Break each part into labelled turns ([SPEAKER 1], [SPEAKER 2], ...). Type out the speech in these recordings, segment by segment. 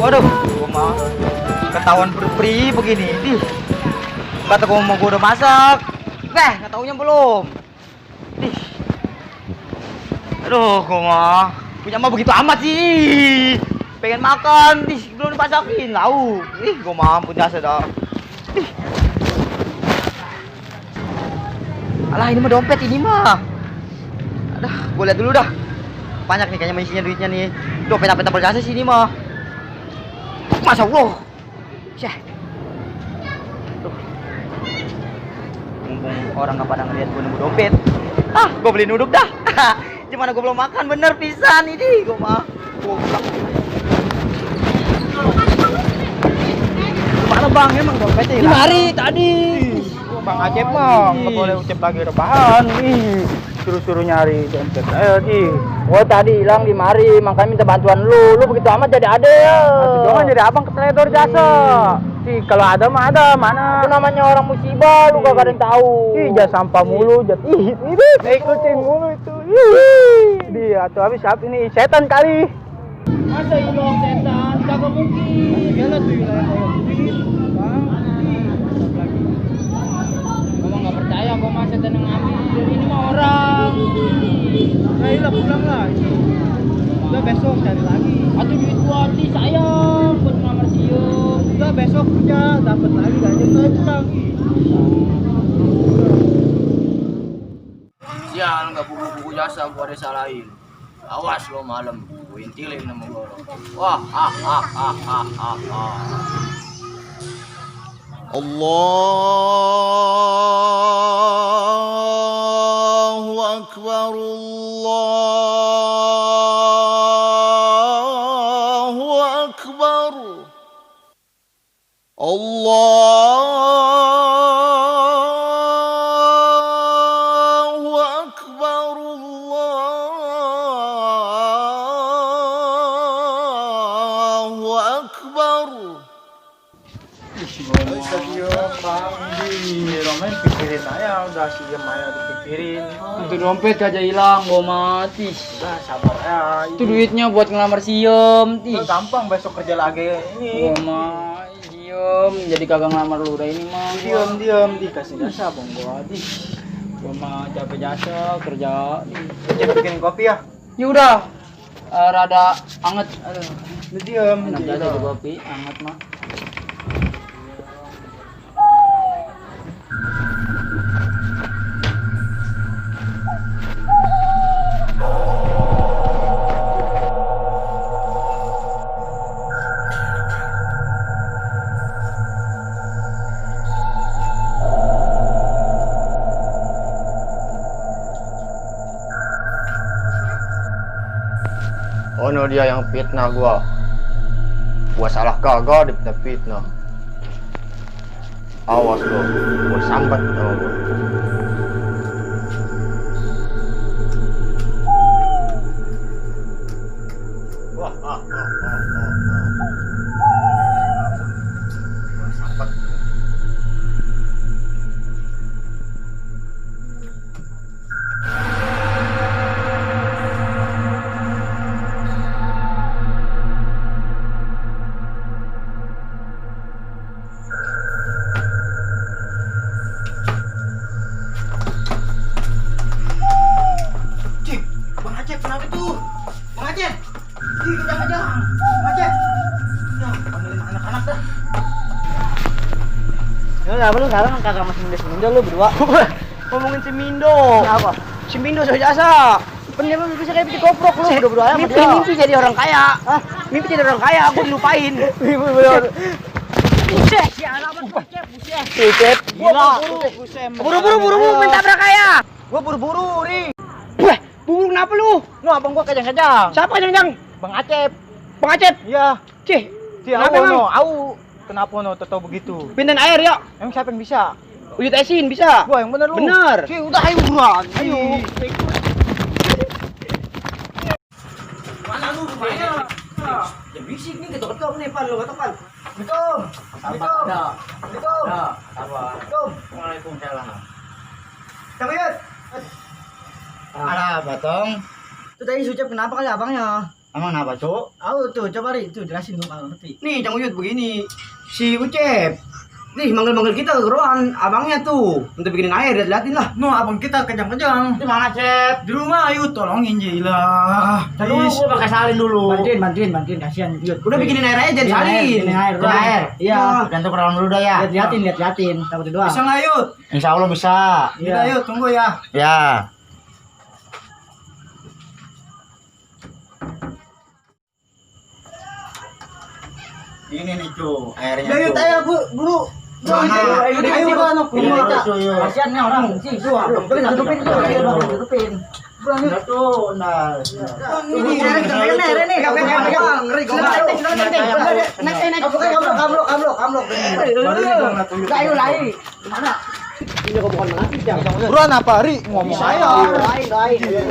[SPEAKER 1] Waduh, gua mah ketahuan free begini. Ih, kata gua mau gua udah masak. Nggak taunya belum. Ih. Aduh, gua mah punya mah begitu amat sih. Pengen makan, belum dipasakin. Lauk. Ih, gua mah ampun jasa dah. Ih. Alah, ini mah dompet ini mah. Aduh, gua lihat dulu dah. Banyak nih kayaknya isinya duitnya nih. Dompet apa berjasa sih ini mah. Masya Allah. Syah. Tuh. Mumpung orang nggak pada ngeliat gue nemu dompet. Ah, gue beli nuduk dah. Gimana gue belum makan bener pisan ini. Gue mah. Gimana bang, emang dompetnya hilang?
[SPEAKER 2] Mari tadi.
[SPEAKER 3] Bang Acep mah nggak boleh ucap lagi rebahan. Ih, suruh-suruh nyari dompet saya di.
[SPEAKER 2] Oh tadi hilang di mari, makanya minta bantuan lu. Lu begitu amat jadi ade ya.
[SPEAKER 3] Jangan jadi abang keteledor jasa. Ih, kalau ada mah ada, mana?
[SPEAKER 2] Itu namanya orang musibah, lu gak ada yang tahu.
[SPEAKER 3] Ih, jas sampah mulu, ih, ini ikutin mulu itu. Ih, dia tuh habis ini setan kali.
[SPEAKER 2] Masa hilang setan? Kagak mungkin.
[SPEAKER 3] Iyalah tuh wilayah Bang.
[SPEAKER 2] Gua nggak percaya, gua mah setan yang ngambil. Ini mah orang.
[SPEAKER 3] Ayolah pulang lah. Udah besok cari lagi.
[SPEAKER 2] Atau duit gua di sayang buat ngelamar siung.
[SPEAKER 3] Udah besok punya dapat lagi aja tuh pulang.
[SPEAKER 4] Sial, nggak buku-buku jasa gua disalahin. Awas lo malam, gua intilin sama gua. Wah, Allahu Akbar, Allahu Akbar, Allahu Akbar, Allahu Akbar.
[SPEAKER 3] Bang di Romain pikirin aja, udah si Maya dipikirin.
[SPEAKER 2] Itu dompet aja hilang, gua mati.
[SPEAKER 3] Udah sabar ya.
[SPEAKER 2] Itu duitnya buat ngelamar siem.
[SPEAKER 3] Udah gampang besok kerja lagi ini.
[SPEAKER 2] Gua mah diem, jadi kagak ngelamar lu udah ini mah.
[SPEAKER 3] Diam dikasih jasa bang gua di.
[SPEAKER 2] Gua mah capek jasa kerja.
[SPEAKER 3] Coba bikin kopi ya.
[SPEAKER 2] Ya udah, rada anget. Aduh,
[SPEAKER 3] Lu diam.
[SPEAKER 2] enak jasa tuh kopi, anget mah.
[SPEAKER 4] Ono dia yang fitnah gua. Gua salah kagak difitnah. Awas lo, gua sambat sama gua. Wah, Gua sambat.
[SPEAKER 1] Bang Acep, kenapa tuh? Bang Acep! Ih, kejang-kejang! Bang Acep! Ya, panggilin anak-anak dah.
[SPEAKER 2] Ya apa lu sekarang kagak masih Mindo lu berdua.
[SPEAKER 1] Ngomongin si Mindo.
[SPEAKER 2] Apa?
[SPEAKER 1] Si Mindo so jasa.
[SPEAKER 2] Bener lu bisa kayak bikin koprok lu berdua ya.
[SPEAKER 1] Mimpi jadi orang kaya. Hah? Mimpi jadi orang kaya, aku dilupain.
[SPEAKER 2] Bener.
[SPEAKER 1] Buset, si anak buset, buset.
[SPEAKER 2] Buset.
[SPEAKER 1] Gila. Buru-buru minta berkaya. Gua buru-buru nih. Weh, buru kenapa lu?
[SPEAKER 3] Lu abang gua kejang-kejang.
[SPEAKER 1] Siapa kejang-kejang?
[SPEAKER 3] Bang Acep.
[SPEAKER 1] Bang Acep.
[SPEAKER 3] Iya.
[SPEAKER 1] Cih,
[SPEAKER 3] Si
[SPEAKER 1] kenapa
[SPEAKER 3] Au
[SPEAKER 1] emang?
[SPEAKER 3] no, Au. Kenapa no tetap begitu?
[SPEAKER 1] Pindahin air ya.
[SPEAKER 3] Emang siapa yang bisa?
[SPEAKER 1] Ujut esin bisa.
[SPEAKER 3] Gua yang bener lu.
[SPEAKER 1] Bener.
[SPEAKER 3] Si udah ayo buruan.
[SPEAKER 1] Ayo.
[SPEAKER 3] Mana lu rumahnya?
[SPEAKER 1] Ya bisik nih, ketok-ketok nih, Pan. Lu ketok, Pan. Assalamualaikum. Assalamualaikum. Assalamualaikum. Assalamualaikum.
[SPEAKER 4] Waalaikumsalam.
[SPEAKER 1] Kang Yud.
[SPEAKER 4] Alah, Batong.
[SPEAKER 1] Itu tadi Sucep kenapa kali abangnya? Emang kenapa, Cuk?
[SPEAKER 3] Tuh, coba Ri, tuh jelasin dong kalau ngerti.
[SPEAKER 4] Nih, Cang Uyut begini. Si Ucep. Nih, manggil-manggil kita ke ruangan abangnya tuh. Untuk bikinin air, liatin lah.
[SPEAKER 3] No, abang kita kejang-kejang.
[SPEAKER 1] Di mana, Cep?
[SPEAKER 3] Di rumah, ayo tolongin Jailah.
[SPEAKER 1] Dulu gua pakai salin dulu.
[SPEAKER 3] Bantuin, kasihan. Yud.
[SPEAKER 4] Udah bikinin air aja, jangan salin.
[SPEAKER 3] Bikinin air.
[SPEAKER 1] Bikin air.
[SPEAKER 3] Iya.
[SPEAKER 1] Gantung ke dalam dulu dah ya.
[SPEAKER 3] Liatin, takut doang.
[SPEAKER 4] Bisa nggak, Yud?
[SPEAKER 1] Insya Allah bisa.
[SPEAKER 3] Iya.
[SPEAKER 4] Yuk, tunggu ya.
[SPEAKER 1] Ya. Ini nih, Cu, airnya.
[SPEAKER 3] Yud, ayo buru.
[SPEAKER 1] Mana?
[SPEAKER 3] Ayo, kasihan nih orang. Sih, tutupin.
[SPEAKER 1] Buruan apa, Ri? Ngomong aja.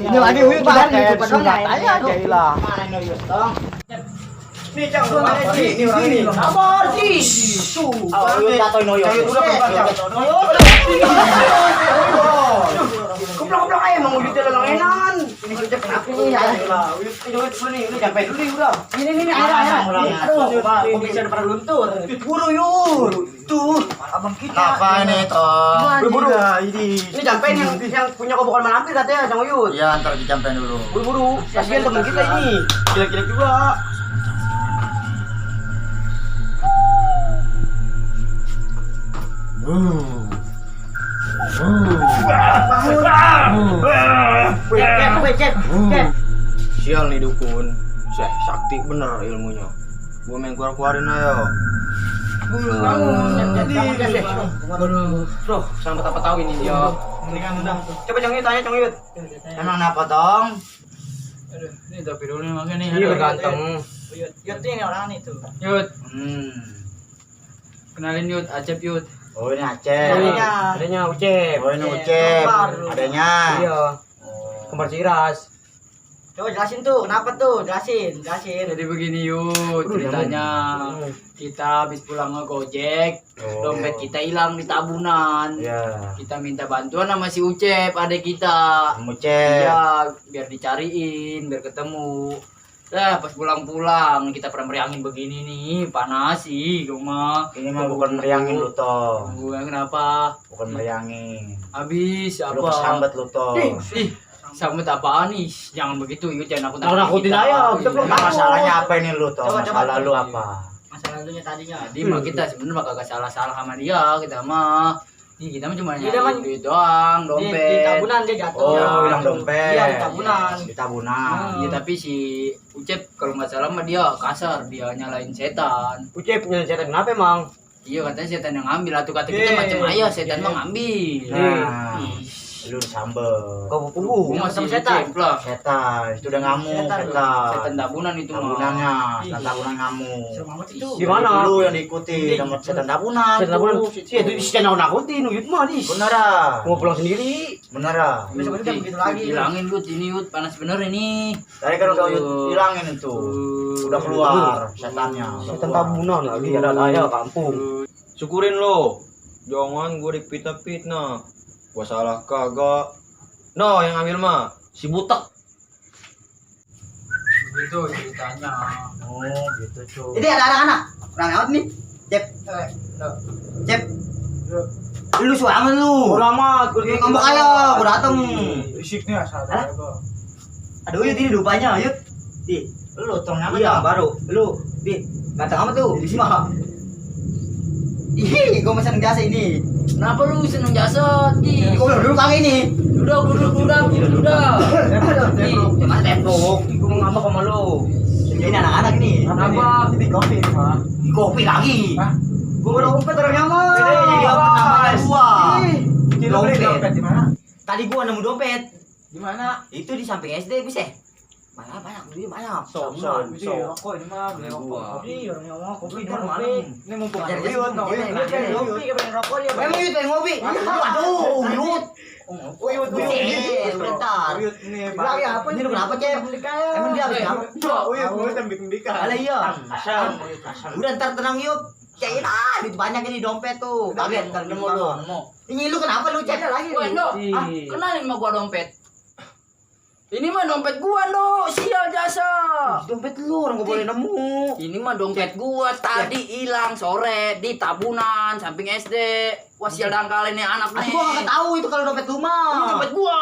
[SPEAKER 1] Ini lagi Uyut pakai sunat aja, Jailah.
[SPEAKER 4] Nih, Cang, ini orang ini.
[SPEAKER 3] Sabar sih. Tuh.
[SPEAKER 1] Uyut atau Noyo?
[SPEAKER 4] Goblok-goblok aja emang Uyut jalan enan. Ini Ucep kenapa nih? Uyut dulu nih, ini sampai dulu nih udah.
[SPEAKER 3] Ini air.
[SPEAKER 4] Aduh, kok bisa pada luntur? Buru Yur. Tuh, abang kita.
[SPEAKER 1] Apa ini, Tong?
[SPEAKER 4] Buru-buru. Ini jampen yang punya kobokan malampir katanya Cang Uyut.
[SPEAKER 1] Iya, ntar dicampen dulu.
[SPEAKER 4] Buru-buru. Kasihan temen kita ini. Jelek-jelek juga. Sial nih dukun. Sakti bener ilmunya. Gua main keluarin ayo. Bro, sampai apa tahu ini dia. Coba Cang Uyut tanya Cang Uyut.
[SPEAKER 1] Emang apa, Tong?
[SPEAKER 2] Aduh, ini tapi dulu nih makanya nih.
[SPEAKER 4] Iya ganteng.
[SPEAKER 3] Yud ini orang itu.
[SPEAKER 2] Yud,
[SPEAKER 1] Hmm.
[SPEAKER 2] kenalin Yud, Acep Yud.
[SPEAKER 1] Oh, ini Aceh.
[SPEAKER 4] Adanya Ucep.
[SPEAKER 1] Oh, ini Ucep. Adanya.
[SPEAKER 4] Iya. Kembar Ciras.
[SPEAKER 3] Coba jelasin tuh, kenapa tuh? Jelasin.
[SPEAKER 2] Jadi begini Yud, ceritanya kita habis pulang ngegojek, dompet kita hilang di tabunan.
[SPEAKER 1] Ya.
[SPEAKER 2] Kita minta bantuan sama si Ucep, adek kita.
[SPEAKER 1] Ucep.
[SPEAKER 2] Iya, biar dicariin, biar ketemu. Pas pulang-pulang kita pernah meriangin begini nih, panas sih rumah.
[SPEAKER 1] Ini mah bukan meriangin lu, Tong.
[SPEAKER 2] Gue kenapa?
[SPEAKER 1] Bukan meriangin.
[SPEAKER 2] Habis
[SPEAKER 1] Lu
[SPEAKER 2] apa?
[SPEAKER 1] kesambet lu, Tong.
[SPEAKER 2] Ih, sambut apaan nih? Jangan begitu, Yud, jangan aku
[SPEAKER 4] Nakutin aja, kita belum
[SPEAKER 1] Emang masalahnya apa ini lu, Tong?
[SPEAKER 3] Coba,
[SPEAKER 1] Masalah lu
[SPEAKER 2] Iya.
[SPEAKER 1] apa?
[SPEAKER 3] Masalah dulunya tadinya.
[SPEAKER 2] Jadi mah kita sebenarnya mah kagak salah-salah sama dia, kita mah. Ih, kita mah cuma
[SPEAKER 3] Dia
[SPEAKER 2] nyari
[SPEAKER 3] kan
[SPEAKER 2] duit doang,
[SPEAKER 3] Di
[SPEAKER 2] dompet.
[SPEAKER 3] tabunan dia jatuh.
[SPEAKER 1] Oh, hilang dompet.
[SPEAKER 3] Iya, di tabunan.
[SPEAKER 1] Di tabunan.
[SPEAKER 2] Iya, tapi si Ucep kalau nggak salah mah dia kasar, dia nyalain setan.
[SPEAKER 4] Ucep punya setan kenapa emang?
[SPEAKER 2] Iya, katanya setan yang ngambil, atau kata kita macam ayah setan mah ngambil.
[SPEAKER 1] Nah,
[SPEAKER 2] Ih,
[SPEAKER 1] lu disambet.
[SPEAKER 4] Kau punggu.
[SPEAKER 2] gua masih
[SPEAKER 3] sama setan.
[SPEAKER 2] Ucep lah.
[SPEAKER 1] Setan, itu udah ngamuk,
[SPEAKER 3] Setan.
[SPEAKER 1] setan.
[SPEAKER 2] Setan tabunan itu mah.
[SPEAKER 1] Tabunannya, setan tabunan ngamuk.
[SPEAKER 3] Seru banget itu.
[SPEAKER 4] Gimana?
[SPEAKER 1] Lu yang diikuti sama setan tabunan.
[SPEAKER 4] Setan tabunan.
[SPEAKER 1] tuh.
[SPEAKER 4] Si itu si channel nakutin Uyut mah dis.
[SPEAKER 1] Bener ah.
[SPEAKER 4] Mau pulang sendiri.
[SPEAKER 1] Bener ah.
[SPEAKER 3] Besok kita begitu lagi.
[SPEAKER 2] Hilangin Yud, ini Yud, panas bener ini.
[SPEAKER 1] Tadi kan udah hilangin itu. Udah keluar setannya.
[SPEAKER 4] Setan tabunan lagi ada ayah kampung. Syukurin lo. Jangan gue dipitnah-pitnah. Gua salah kagak. No, yang ambil mah si butek.
[SPEAKER 2] Begitu ceritanya.
[SPEAKER 1] Oh, gitu, cuy.
[SPEAKER 3] Jadi ada anak-anak. Orang lewat nih. Cep. Cep. Lu suangan lu.
[SPEAKER 4] Udah amat, gue
[SPEAKER 3] Ngambek ayo, gua dateng.
[SPEAKER 4] Isik nih asal.
[SPEAKER 3] Hah? Aduh, Yud ini rupanya, Yud. Di,
[SPEAKER 1] Lu tong apa
[SPEAKER 3] iya,
[SPEAKER 1] Tong?
[SPEAKER 3] baru. Lu, di, ganteng amat tuh. Di sini mah. Ih, gua mesen jasa ini.
[SPEAKER 2] Kenapa lu seneng jasa? Ih,
[SPEAKER 3] Gua dulu kali ini.
[SPEAKER 2] udah.
[SPEAKER 3] Mas tembok.
[SPEAKER 4] Gue mau ngambek sama lo.
[SPEAKER 3] Ini anak-anak nih.
[SPEAKER 2] Kenapa?
[SPEAKER 3] Ini kopi, Pak. Kopi lagi. Hah? Gua udah umpet orangnya mah.
[SPEAKER 4] Ini
[SPEAKER 3] Dia
[SPEAKER 4] apa?
[SPEAKER 3] namanya gua.
[SPEAKER 4] Dompet di mana?
[SPEAKER 3] Tadi gua nemu dompet.
[SPEAKER 2] Di mana?
[SPEAKER 3] Itu di samping SD bisa. Banyak, duit banyak.
[SPEAKER 2] Rokok ini mah, beli rokok.
[SPEAKER 3] Orang ngomong kopi
[SPEAKER 2] Kopi,
[SPEAKER 3] mana?
[SPEAKER 2] ini mumpung
[SPEAKER 3] Jangan
[SPEAKER 2] ada Yud, no, Yud,
[SPEAKER 3] jangan
[SPEAKER 2] Yud.
[SPEAKER 3] Memang Yud pengen ngopi. Aduh, Yud. Yud, bentar. Lagi apa ini? Lu kenapa, Cep? Emang dia habis apa? Alah iya. Udah ntar tenang Yud. Cairan, duit banyak ini dompet tuh. Kaget ntar nemu lu. Ini lu kenapa lu Cep lagi?
[SPEAKER 2] Wendo, kenalin sama gua dompet. Ini mah dompet gua, no. Sial jasa.
[SPEAKER 1] Dompet lu orang gak boleh nemu.
[SPEAKER 2] Ini mah dompet gua tadi hilang sore di Tabunan samping SD. Wah, sial dangkal ini anak nih.
[SPEAKER 1] Atuh gua gak tahu itu kalau dompet lu
[SPEAKER 2] Ini
[SPEAKER 1] mah.
[SPEAKER 2] dompet gua.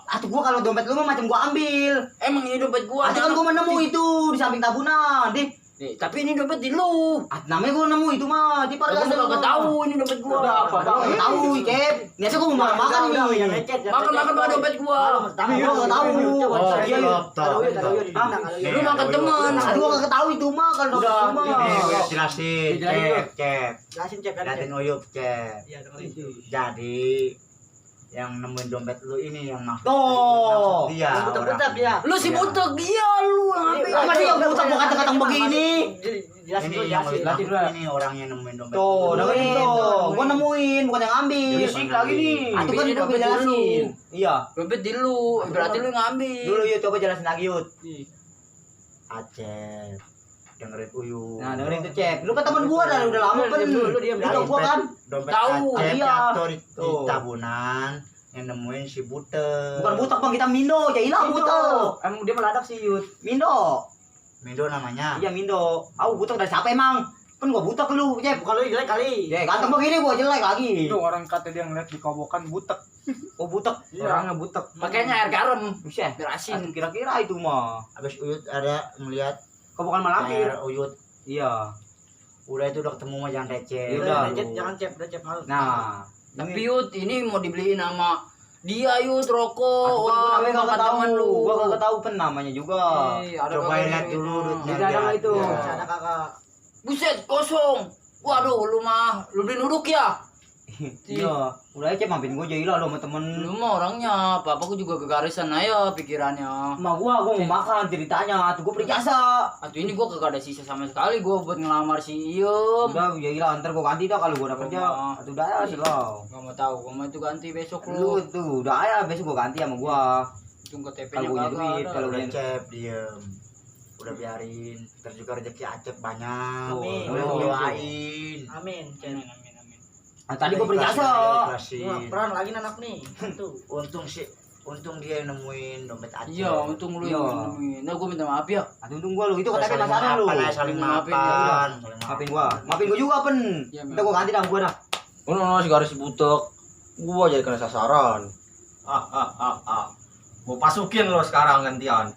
[SPEAKER 1] Atuh gua kalau dompet lu mah macam gua ambil.
[SPEAKER 2] Emang ini dompet gua.
[SPEAKER 1] Atuh kan gua menemu itu di samping tabunan.
[SPEAKER 2] Nih, tapi ini dompet di lu.
[SPEAKER 1] Namanya gua nemu itu mah di
[SPEAKER 2] Gua
[SPEAKER 1] Pargas.
[SPEAKER 2] gak tahu ini dompet gua.
[SPEAKER 1] Gak tahu, Cep. Biasa gua mau makan nih.
[SPEAKER 2] Makan bawa dompet gua.
[SPEAKER 1] Tapi gua gak tahu.
[SPEAKER 2] Lu makan teman.
[SPEAKER 1] Aduh gua gak tahu itu mah kalau dompet lu mah.
[SPEAKER 3] Jelasin, Cep. Jelasin Uyup, Cep. Jadi yang nemuin dompet lu ini yang maksud
[SPEAKER 1] Tuh.
[SPEAKER 3] dia.
[SPEAKER 2] Lu si butek dia lu yang ambil.
[SPEAKER 1] Apa sih yang butak gua kata-kata begini?
[SPEAKER 3] Ini yang ini orang yang nemuin dompet.
[SPEAKER 1] Tuh,
[SPEAKER 3] lu.
[SPEAKER 1] dengerin tuh. Gua nemuin, bukan yang ambil.
[SPEAKER 3] Berisik lagi nih.
[SPEAKER 1] Atuh kan
[SPEAKER 2] Ini
[SPEAKER 1] gua
[SPEAKER 2] dompet
[SPEAKER 1] jelasin.
[SPEAKER 2] dulu.
[SPEAKER 1] Iya.
[SPEAKER 2] Dompet di lu. Berarti lu yang ngambil.
[SPEAKER 1] Dulu Yud, coba jelasin lagi Yud.
[SPEAKER 3] Acep. Dengerin Uyup.
[SPEAKER 1] Nah, dengerin tuh, Cep. Lu kan teman gua dah udah lama kan. Lu tau gua kan.
[SPEAKER 3] Dompet
[SPEAKER 2] Tahu,
[SPEAKER 3] Acep
[SPEAKER 1] iya.
[SPEAKER 3] jatuh di
[SPEAKER 1] Tuh.
[SPEAKER 3] tabunan yang nemuin si Butek.
[SPEAKER 1] Bukan butak Bang, kita Mindo, aja hilang butak.
[SPEAKER 5] Emang dia meladak sih Yud.
[SPEAKER 1] Mindo.
[SPEAKER 3] Mindo namanya.
[SPEAKER 1] Iya Mindo. Aku butak dari siapa emang? Kan gua butak lu, Cep.
[SPEAKER 5] Bukan lu jelek kali.
[SPEAKER 1] Ya, ganteng begini gua jelek lagi.
[SPEAKER 5] Itu orang kata dia ngeliat di kobokan butek.
[SPEAKER 1] Oh, butak.
[SPEAKER 5] Orangnya butek.
[SPEAKER 2] Makanya air garam.
[SPEAKER 1] Bisa.
[SPEAKER 2] Biar asin.
[SPEAKER 1] Kira-kira itu mah.
[SPEAKER 3] Habis Uyut ada melihat
[SPEAKER 1] Kau bukan malampir.
[SPEAKER 3] Uyut.
[SPEAKER 1] Iya.
[SPEAKER 3] Udah itu udah ketemu mah jangan receh.
[SPEAKER 1] Ya udah.
[SPEAKER 5] Jangan cep, udah cep malu.
[SPEAKER 1] Nah,
[SPEAKER 2] Tapi Yud, ini mau dibeliin sama dia Yud rokok.
[SPEAKER 1] Aku
[SPEAKER 2] Wah,
[SPEAKER 1] namanya
[SPEAKER 2] makan
[SPEAKER 1] gak
[SPEAKER 2] teman
[SPEAKER 1] tahu.
[SPEAKER 2] lu.
[SPEAKER 1] Gua gak tahu pen namanya juga.
[SPEAKER 2] Ada
[SPEAKER 3] Coba
[SPEAKER 2] kagak
[SPEAKER 3] lihat
[SPEAKER 2] gitu.
[SPEAKER 3] dulu duitnya.
[SPEAKER 5] Tidak ada nggak itu.
[SPEAKER 3] Ya.
[SPEAKER 5] Masih ada kakak.
[SPEAKER 2] Buset, kosong. Waduh, lu mah lu beli duduk ya?
[SPEAKER 1] Iya. Udah aja mampin gua jahila lo sama temen.
[SPEAKER 2] Lu mah orangnya, papaku juga kegarisan aja pikirannya.
[SPEAKER 1] Sama gua mau makan ceritanya. Tuh gua perjasa.
[SPEAKER 2] Atau ini gua kagak ada sisa sama sekali gua buat ngelamar si Iem.
[SPEAKER 1] Udah jahila ntar gua ganti dah kalau gua udah kerja. Atuh udah ya selalu.
[SPEAKER 2] Gak mau tahu, gua mau itu ganti besok
[SPEAKER 1] Lu
[SPEAKER 2] lu.
[SPEAKER 1] tuh udah ya besok gua ganti sama gua.
[SPEAKER 2] Tunggu KTP-nya
[SPEAKER 1] Kalau punya
[SPEAKER 2] kagak
[SPEAKER 1] duit,
[SPEAKER 2] ada.
[SPEAKER 1] kalau
[SPEAKER 3] Udah
[SPEAKER 1] punya
[SPEAKER 3] Cep diem. Udah biarin. Ntar juga rezeki Acep banyak.
[SPEAKER 5] Amin.
[SPEAKER 3] Udah doain.
[SPEAKER 5] Amin. Cep.
[SPEAKER 2] Amin, amin, amin.
[SPEAKER 1] Nah, tadi gua perjasa.
[SPEAKER 3] Ikhlasin.
[SPEAKER 5] Wah, peran lagi anak nih. Tuh.
[SPEAKER 3] Untung dia yang nemuin dompet Acep.
[SPEAKER 2] Iya, untung lu
[SPEAKER 1] Iya.
[SPEAKER 2] yang nemuin. Nah, gua minta maaf ya.
[SPEAKER 1] Atuh untung gua lu itu
[SPEAKER 3] Kita
[SPEAKER 1] katanya
[SPEAKER 3] saling
[SPEAKER 1] penasaran lu.
[SPEAKER 3] maafan, saling
[SPEAKER 2] Maafin,
[SPEAKER 3] maafan.
[SPEAKER 2] ya.
[SPEAKER 3] Saling
[SPEAKER 1] Maafin gua. Maafin gua juga pen.
[SPEAKER 2] Iya,
[SPEAKER 1] Udah gua ganti dah gua dah.
[SPEAKER 4] Oh, si garis butek. Gua jadi kena sasaran. Gua pasukin lo sekarang gantian.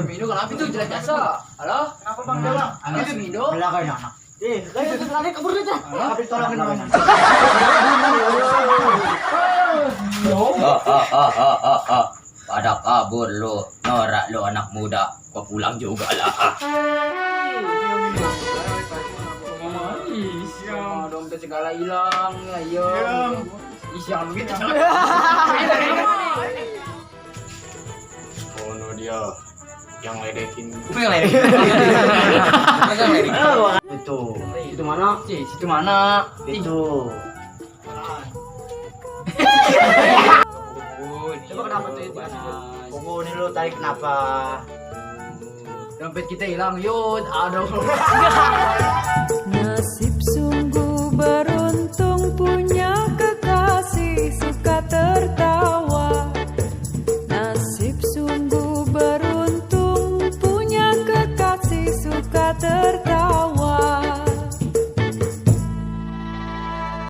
[SPEAKER 2] Mindo kenapa itu jelek jasa? Halo?
[SPEAKER 5] Kenapa Bang Dewa?
[SPEAKER 2] Halo, si Mindo?
[SPEAKER 3] Belakangnya anak.
[SPEAKER 5] Itu lari kabur aja.
[SPEAKER 2] Halo?
[SPEAKER 3] Habis tolongin dong.
[SPEAKER 6] Pada kabur lu, norak lu anak muda, kau pulang juga lah.
[SPEAKER 2] Sama dompet segala hilang ya, iya. Ih, jangan begitu.
[SPEAKER 4] Oh no dia yang ledekin.
[SPEAKER 3] Itu.
[SPEAKER 1] Itu mana?
[SPEAKER 2] Cih, situ mana?
[SPEAKER 3] Itu.
[SPEAKER 5] Coba kenapa tuh itu?
[SPEAKER 3] Kuku ini lu tadi kenapa?
[SPEAKER 2] Dompet kita hilang, Yud. Aduh.
[SPEAKER 7] Nasib sungguh beruntung punya kekasih suka tertawa. Nasib sungguh beruntung punya kekasih suka tertawa.